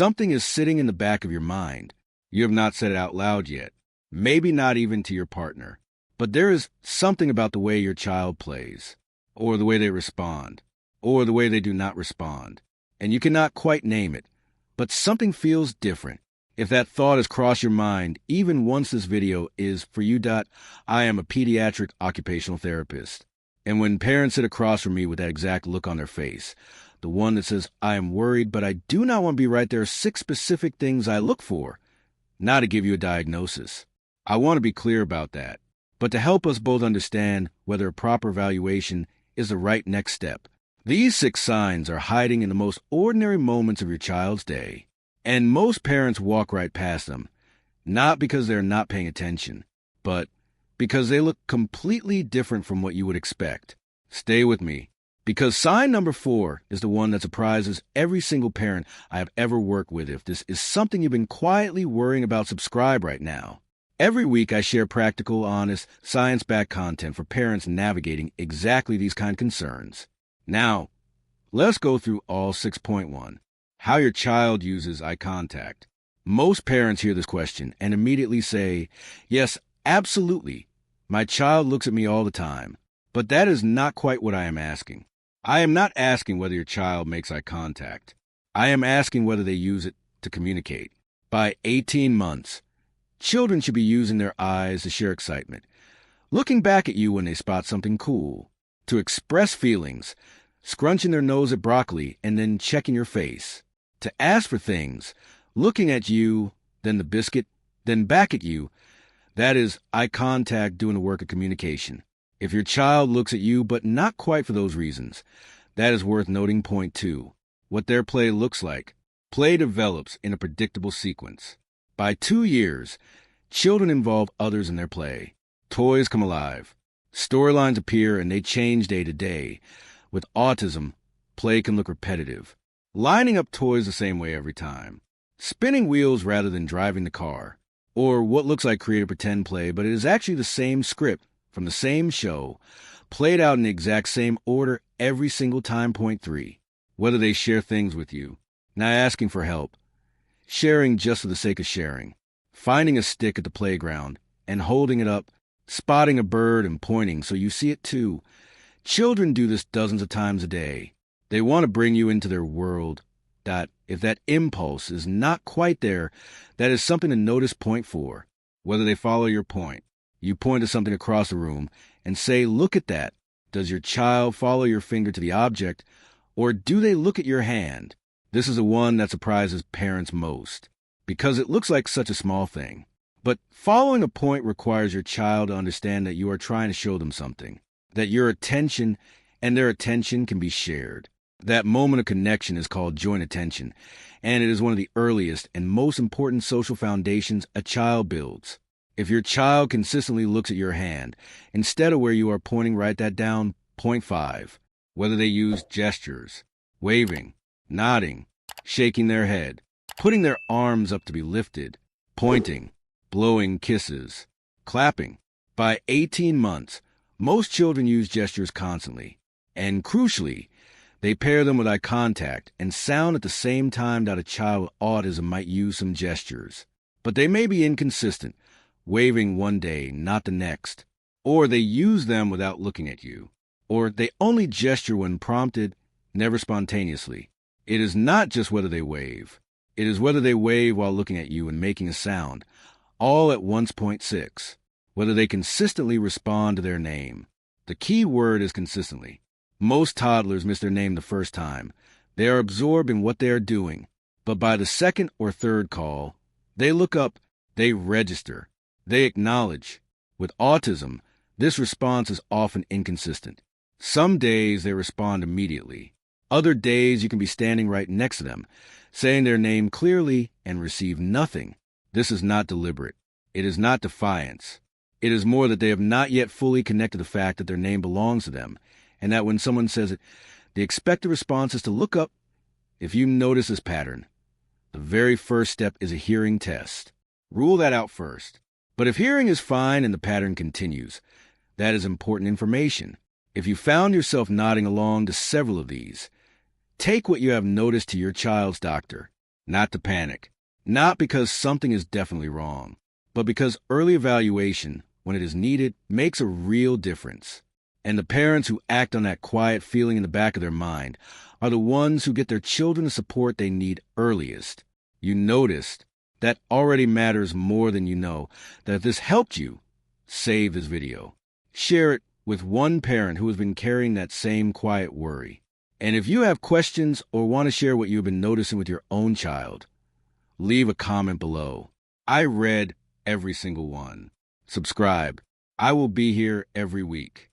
Something is sitting in the back of your mind. You have not said it out loud yet, maybe not even to your partner. But there is something about the way your child plays, or the way they respond, or the way they do not respond, and you cannot quite name it, but something feels different. If that thought has crossed your mind, even once this video is for you. I am a pediatric occupational therapist, and when parents sit across from me with that exact look on their face, the one that says, I am worried, but I do not want to be right, there are 6 specific things I look for, not to give you a diagnosis. I want to be clear about that, but to help us both understand whether a proper evaluation is the right next step. These 6 signs are hiding in the most ordinary moments of your child's day, and most parents walk right past them, not because they're not paying attention, but because they look completely different from what you would expect. Stay with me, because sign number 4 is the one that surprises every single parent I have ever worked with. If this is something you've been quietly worrying about, subscribe right now. Every week I share practical, honest, science-backed content for parents navigating exactly these kind of concerns. Now, let's go through all 6.1. How your child uses eye contact. Most parents hear this question and immediately say, yes, absolutely. My child looks at me all the time. But that is not quite what I am asking. I am not asking whether your child makes eye contact. I am asking whether they use it to communicate. By 18 months, children should be using their eyes to share excitement, looking back at you when they spot something cool, to express feelings, scrunching their nose at broccoli and then checking your face, to ask for things, looking at you, then the biscuit, then back at you. That is eye contact doing the work of communication. If your child looks at you, but not quite for those reasons, that is worth noting. Point 2, what their play looks like. Play develops in a predictable sequence. By 2 years, children involve others in their play. Toys come alive. Storylines appear and they change day to day. With autism, play can look repetitive. Lining up toys the same way every time. Spinning wheels rather than driving the car. Or what looks like creative pretend play, but it is actually the same script from the same show, played out in the exact same order every single time. Point 3, whether they share things with you. Not asking for help. Sharing just for the sake of sharing. Finding a stick at the playground and holding it up. Spotting a bird and pointing so you see it too. Children do this dozens of times a day. They want to bring you into their world. If that impulse is not quite there, that is something to notice. Point 4, whether they follow your point. You point to something across the room and say, look at that. Does your child follow your finger to the object, or do they look at your hand? This is the one that surprises parents most, because it looks like such a small thing. But following a point requires your child to understand that you are trying to show them something, that your attention and their attention can be shared. That moment of connection is called joint attention, and it is one of the earliest and most important social foundations a child builds. If your child consistently looks at your hand, instead of where you are pointing, write that down. Point 5, whether they use gestures, waving, nodding, shaking their head, putting their arms up to be lifted, pointing, blowing kisses, clapping. By 18 months, most children use gestures constantly, and crucially, they pair them with eye contact and sound at the same time. That a child with autism might use some gestures, but they may be inconsistent, waving one day, not the next, or they use them without looking at you, or they only gesture when prompted, never spontaneously. It is not just whether they wave. It is whether they wave while looking at you and making a sound, all at once. Point 6, whether they consistently respond to their name. The key word is consistently. Most toddlers miss their name the first time. They are absorbed in what they are doing, but by the second or third call, they look up, they register, they acknowledge. With autism, this response is often inconsistent. Some days they respond immediately. Other days you can be standing right next to them, saying their name clearly and receive nothing. This is not deliberate. It is not defiance. It is more that they have not yet fully connected the fact that their name belongs to them, and that when someone says it, the expected response is to look up. If you notice this pattern, the very first step is a hearing test. Rule that out first. But if hearing is fine and the pattern continues, that is important information. If you found yourself nodding along to several of these, take what you have noticed to your child's doctor. not to panic. Not because something is definitely wrong, but because early evaluation, when it is needed, makes a real difference. And the parents who act on that quiet feeling in the back of their mind are the ones who get their children the support they need earliest. You noticed that already matters more than you know. That if this helped you, save this video. Share it with one parent who has been carrying that same quiet worry. And if you have questions or want to share what you've been noticing with your own child, leave a comment below. I read every single one. Subscribe. I will be here every week.